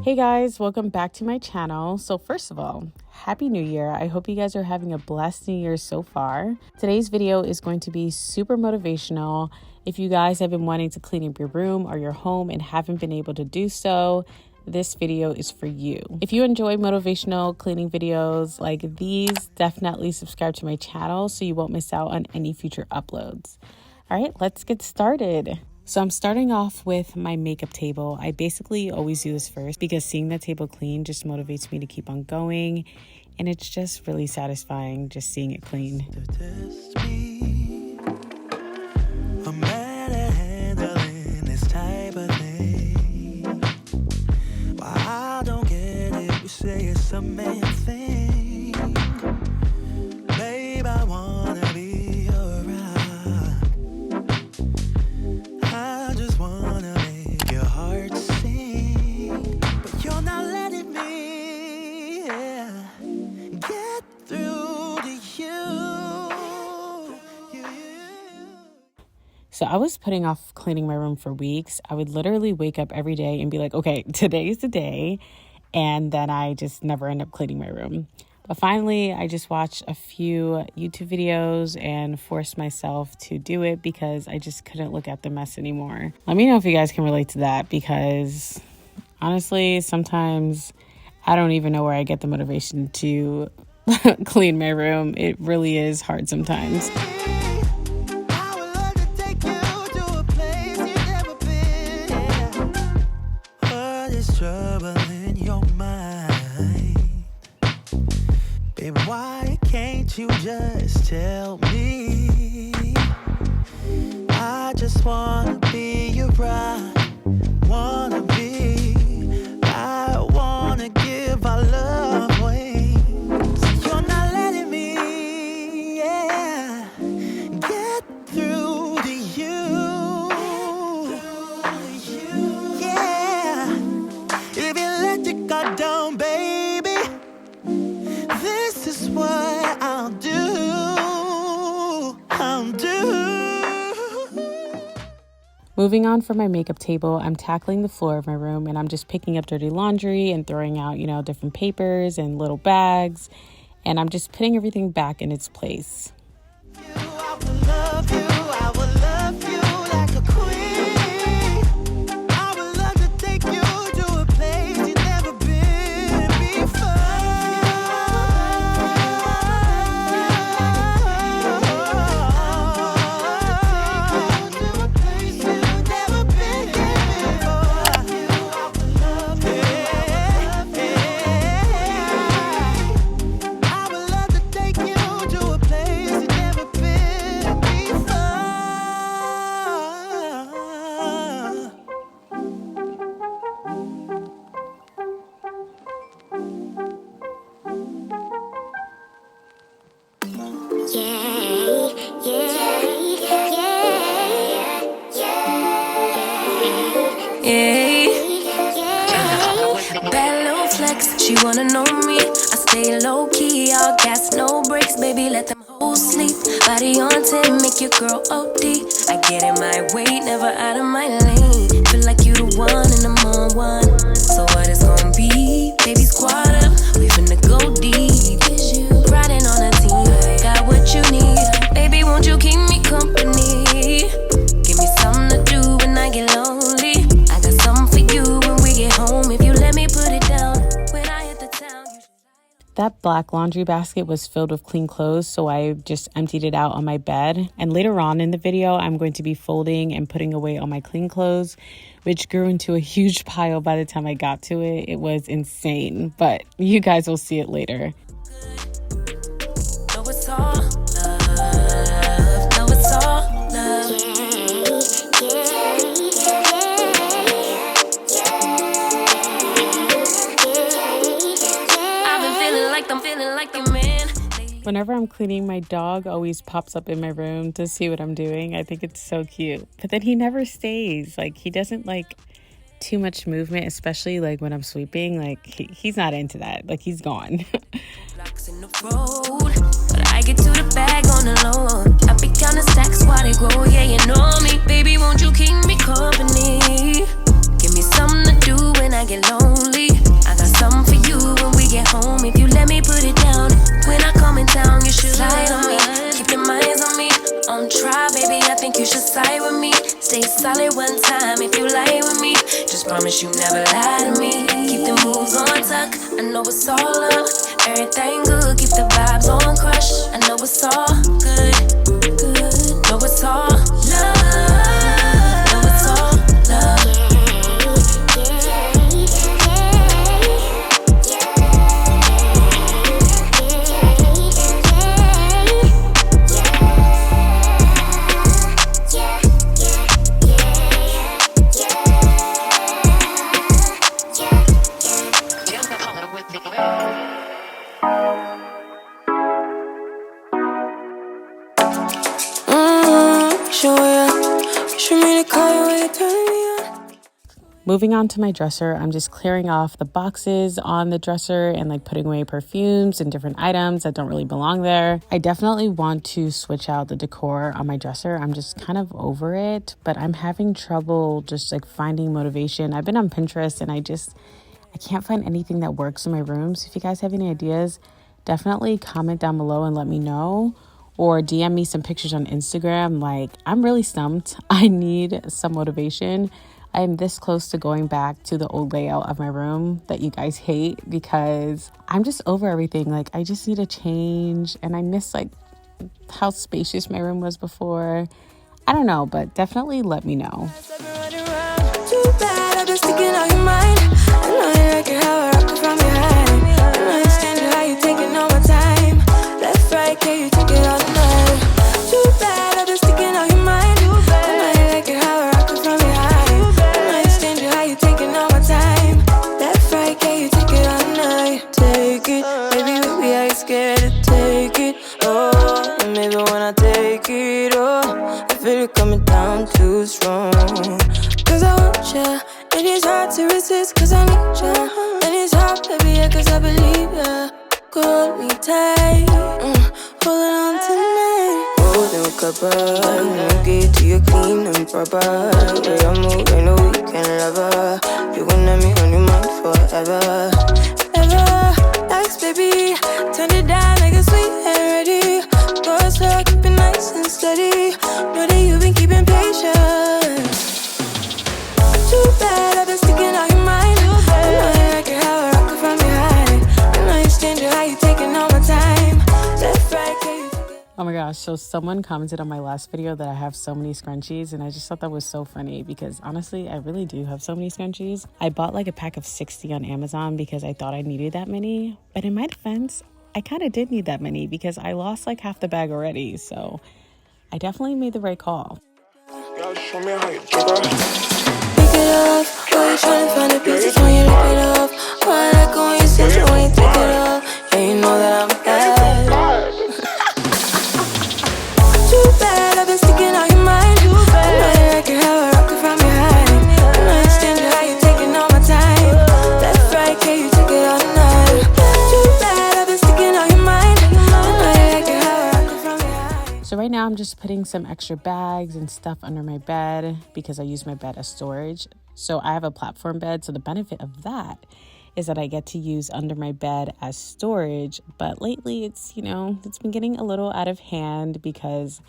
Hey guys, welcome back to my channel. So first of all, Happy New Year. I hope you guys are having a blessed New Year so far. Today's video is going to be super motivational. If you guys have been wanting to clean up your room or your home and haven't been able to do so, this video is for you. If you enjoy motivational cleaning videos like these, definitely subscribe to my channel so you won't miss out on any future uploads. All right, let's get started. So I'm starting off with my makeup table. I basically always do this first because seeing the table clean just motivates me to keep on going. And it's just really satisfying just seeing it clean. I'm mad at handling this type of thing. Well, I don't get it, we say it's a man thing. Babe, I wanna be your rock. I just wanna make your heart sing. But you're not letting me get through to you. So I was putting off cleaning my room for weeks. I would literally wake up every day and be like, okay, today's the day. And then I just never end up cleaning my room. But finally, I just watched a few YouTube videos and forced myself to do it because I just couldn't look at the mess anymore. Let me know if you guys can relate to that because honestly, sometimes I don't even know where I get the motivation to clean my room. It really is hard sometimes. Babe, why can't you just tell me? I just wanna be your bride, wanna be. I wanna give our love wings. You're not letting me, get through to you. Yeah, if you let your guard down, baby, this is what I'll do. Moving on from my makeup table, I'm tackling the floor of my room and I'm just picking up dirty laundry and throwing out, different papers and little bags. And I'm just putting everything back in its place. I will love you. I will love you like a queen. I would love to take you to a place you've never been before. She wanna know me, I stay low-key, all gas, no brakes, baby, let them hoes sleep. Body on 10, make your girl OD. I get in my way, never out of my lane. Feel like you the one and I'm on one. So what it's gonna be? Baby, squad up, we finna go deep. Riding on a team, got what you need. Baby, won't you keep me company? Give me something to do when I get lonely. I got something for you when we get home, if you let me put it down. That black laundry basket was filled with clean clothes, so I just emptied it out on my bed. And later on in the video, I'm going to be folding and putting away all my clean clothes, which grew into a huge pile by the time I got to it. It was insane, but you guys will see it later. Whenever I'm cleaning, my dog always pops up in my room to see what I'm doing. I think it's so cute. But then he never stays. Like, he doesn't like too much movement, especially like when I'm sweeping. Like, he's not into that. Like, he's gone. But I get to the bag on the low. I be counting stacks while they grow. Yeah, you know me. Baby, won't you keep me company? Give me something to do when I get lonely. it solid one time if you lie with me. Just promise you never lie to me. Keep the moves on tuck, I know it's all love. Everything good, keep the vibes on crush. I know it's all good, good. Know it's all love. Know it's all love. Moving on to my dresser, I'm just clearing off the boxes on the dresser and like putting away perfumes and different items that don't really belong there. I definitely want to switch out the decor on my dresser. I'm just kind of over it, but I'm having trouble just like finding motivation. I've been on Pinterest and I can't find anything that works in my room. So if you guys have any ideas, definitely comment down below and let me know, or DM me some pictures on Instagram. Like, I'm really stumped. I need some motivation. I am this close to going back to the old layout of my room that you guys hate, because I'm just over everything. Like, I just need a change, and I miss like how spacious my room was before. I don't know, but definitely let me know. Too bad, I've been sticking on your mind. I know you like it how I rock it from behind. I know you stand it how you taking all my time. Left, right, can you take it all night? Too bad, I've been sticking on your mind. I know you like it how I rock it from behind. I know you stand it how you taking all my time. Left, right, can you take it all night? Take it, baby, baby, I ain't scared to take it. Oh, and maybe when I take it, oh, I feel it coming down too strong. Cause I want ya, and it's hard to resist cause I need ya. And it's hard, baby, yeah, cause I believe ya. Hold me tight, holding on tonight. Holding a couple, let me get to you clean and proper. Yeah, I move, I know you can love her. You gon' let me on your mind forever. Ever, thanks, baby. Turn it down like a sweet and ready. Go slow, keep it nice and steady. Know that you've been keeping patience. Too bad, I've been sticking on your mind. I know you like it how I rock it from behind. I know you stand it how you taking all my time. Left, right, can you take it? Oh my gosh, so someone commented on my last video that I have so many scrunchies, and I just thought that was so funny because honestly, I really do have so many scrunchies. I bought like a pack of 60 on Amazon because I thought I needed that many, but in my defense, I kind of did need that many because I lost like half the bag already, so I definitely made the right call. Show me how you do It off, why you tryna find the pieces when you rip it off? Why I like when you sit when you take it off? Yeah, you know that I'm bad. Too bad, I've been sticking on your mind. I know you like it how I rock it from behind. I know you stand it how you taking all my time. Left, right, can you take it all night? Too bad, I've been sticking on your mind. I know you like it how I rock it from behind. So right now I'm just putting some extra bags and stuff under my bed because I use my bed as storage. So I have a platform bed, so the benefit of that is that I get to use under my bed as storage. But lately it's been getting a little out of hand because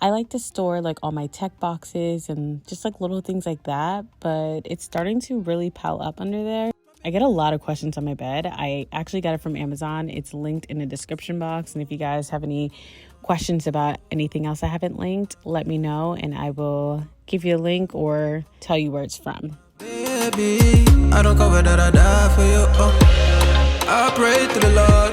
I like to store like all my tech boxes and just like little things like that, but it's starting to really pile up under there. I get a lot of questions on my bed. I actually got it from Amazon. It's linked in the description box. And if you guys have any questions about anything else I haven't linked, let me know and I will give you a link or tell you where it's from. Baby, I don't cover that, I die for you. I pray to the Lord.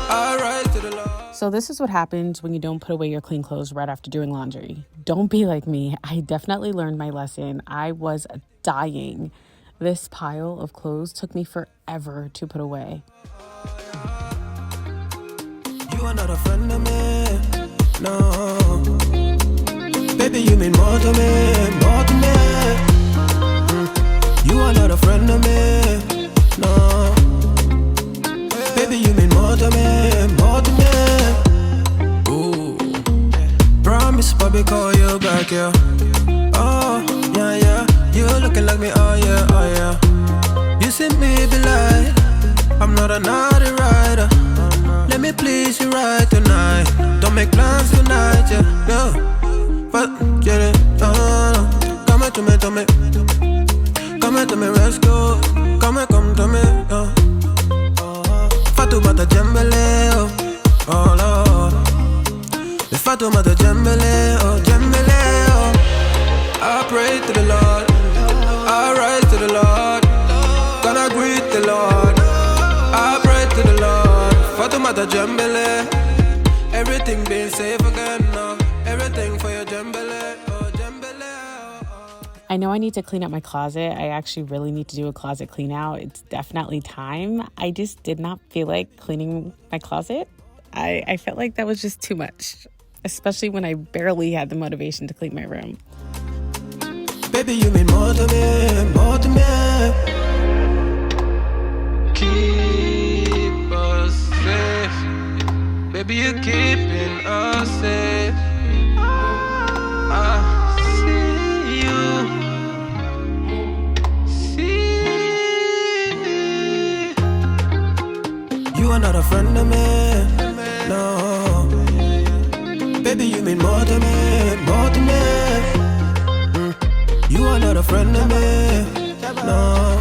I rise to the Lord. So this is what happens when you don't put away your clean clothes right after doing laundry. Don't be like me. I definitely learned my lesson. I was dying. This pile of clothes took me forever to put away. You are not a friend of me, no. Baby, you mean more to me, more to me. You are not a friend of me, no. Baby, you mean more to me, more to me. Ooh. Promise, Bobby, call you back, yeah. Oh, yeah, yeah. You looking like me, oh yeah, oh yeah. You see me be like, I'm not a naughty rider. Let me please you right tonight. Don't make plans tonight, yeah, yeah. But get it, the Lord. I rise to the Lord. Gonna greet the Lord. I pray to the Lord. Fatumata Jambele. Everything being safe again now. Everything for your Jambele. Oh, Jambele. I know I need to clean up my closet. I actually really need to do a closet clean out. It's definitely time. I just did not feel like cleaning my closet. I felt like that was just too much, especially when I barely had the motivation to clean my room. Baby, you mean more to me, more to me. Keep us safe. Baby, you're keeping us safe. I see you. See. You are not a friend of me. No. Baby, you mean more to me, more to me. You are not a friend of me, no.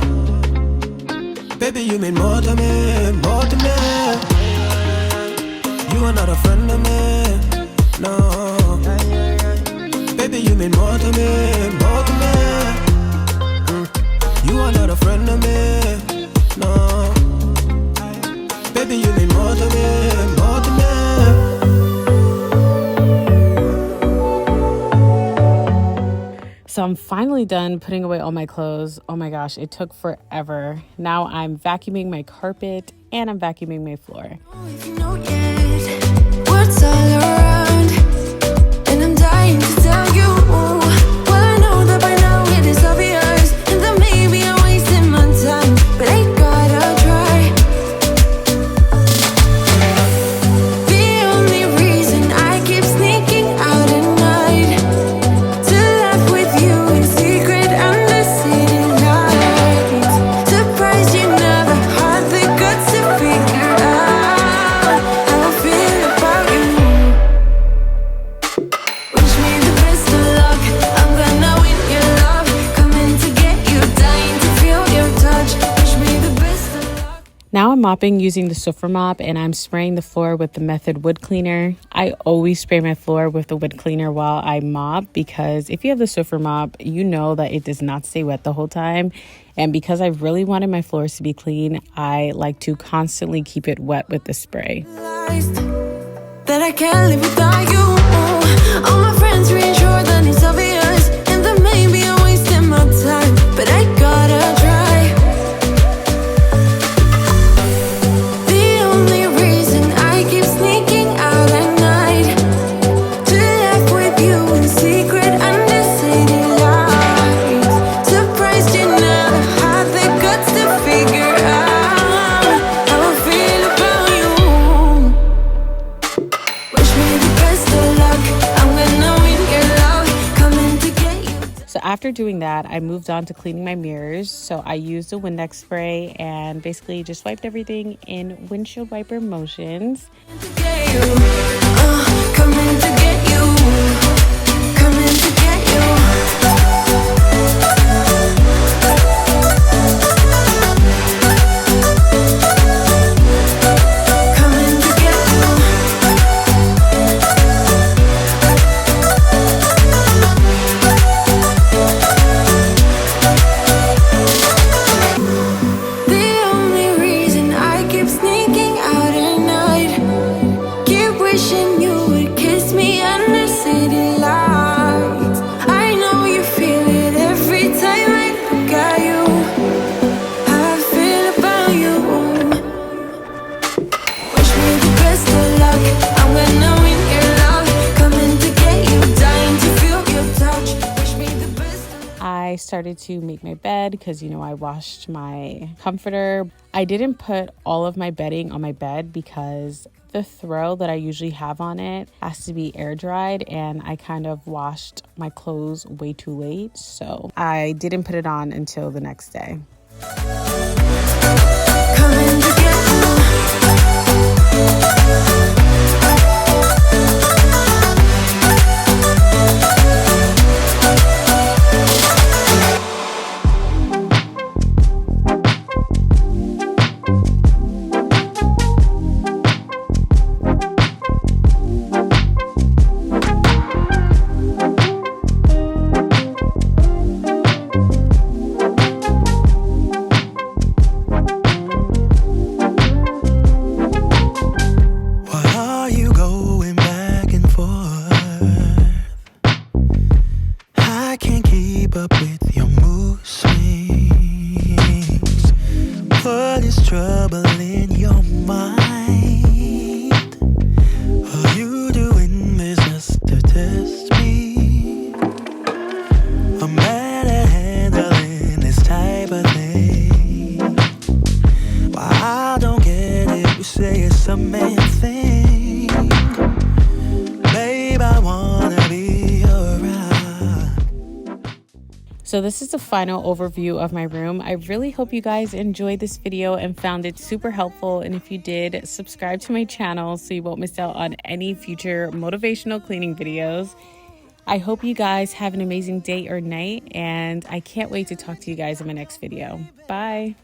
Baby, you mean more to me, more to me. You are not a friend of me, no. Baby, you mean more to me, more to me. You are not a friend of me, no. Baby, you mean more to me, more to me. So I'm finally done putting away all my clothes. Oh my gosh, it took forever. Now I'm vacuuming my carpet and I'm vacuuming my floor. What's all around? And I'm dying to tell you. Well, I know that by now it is obvious, and that maybe I'm wasting my time, but I gotta try. The only reason I keep sneaking out at night to laugh with you in secret under city lights. Surprised you never had the guts to figure out how I feel about you. Wish me the best of luck. I'm gonna win your love. Coming to get you, dying to feel your touch. Wish me the best of luck. Now I'm mopping using the Swiffer mop and I'm spraying the floor with the Method wood cleaner. I always spray my floor with the wood cleaner while I mop because if you have the Swiffer mop, you know that it does not stay wet the whole time. And because I really wanted my floors to be clean, I like to constantly keep it wet with the spray. That I can't live without you. All my friends reassure that it's obvious, and that maybe I'm wasting my time, but I gotta try. The only reason I keep sneaking out at night to laugh with you in secret under city lights. Surprised you never had the guts to figure out how I feel about you. Wish me the best of luck. I'm gonna win your love. Coming to get you. So after doing that, I moved on to cleaning my mirrors. So I used a Windex spray and basically just wiped everything in windshield wiper motions. To get you. Coming to get you. Coming to get you. Coming to get you. The only reason I keep sneaking out at night, keep wishing you would kiss me under city lights. I know you feel it every time I look at you. How I feel about you. Wish me the best of luck. I'm gonna win your love. Coming to get you, dying to feel your touch. Wish me the best of luck. I started to make my bed because, you know, I washed my comforter. I didn't put all of my bedding on my bed because the throw that I usually have on it has to be air dried, and I kind of washed my clothes way too late. So I didn't put it on until the next day. Coming to get you. your mood swings? What is troubling your mind? Are you doing business to test me? I'm bad at handling this type of thing. Why I don't get it, you say it's a man thing. Babe, I wanna be around. So this is the final overview of my room. I really hope you guys enjoyed this video and found it super helpful. And if you did, subscribe to my channel so you won't miss out on any future motivational cleaning videos. I hope you guys have an amazing day or night, and I can't wait to talk to you guys in my next video. Bye.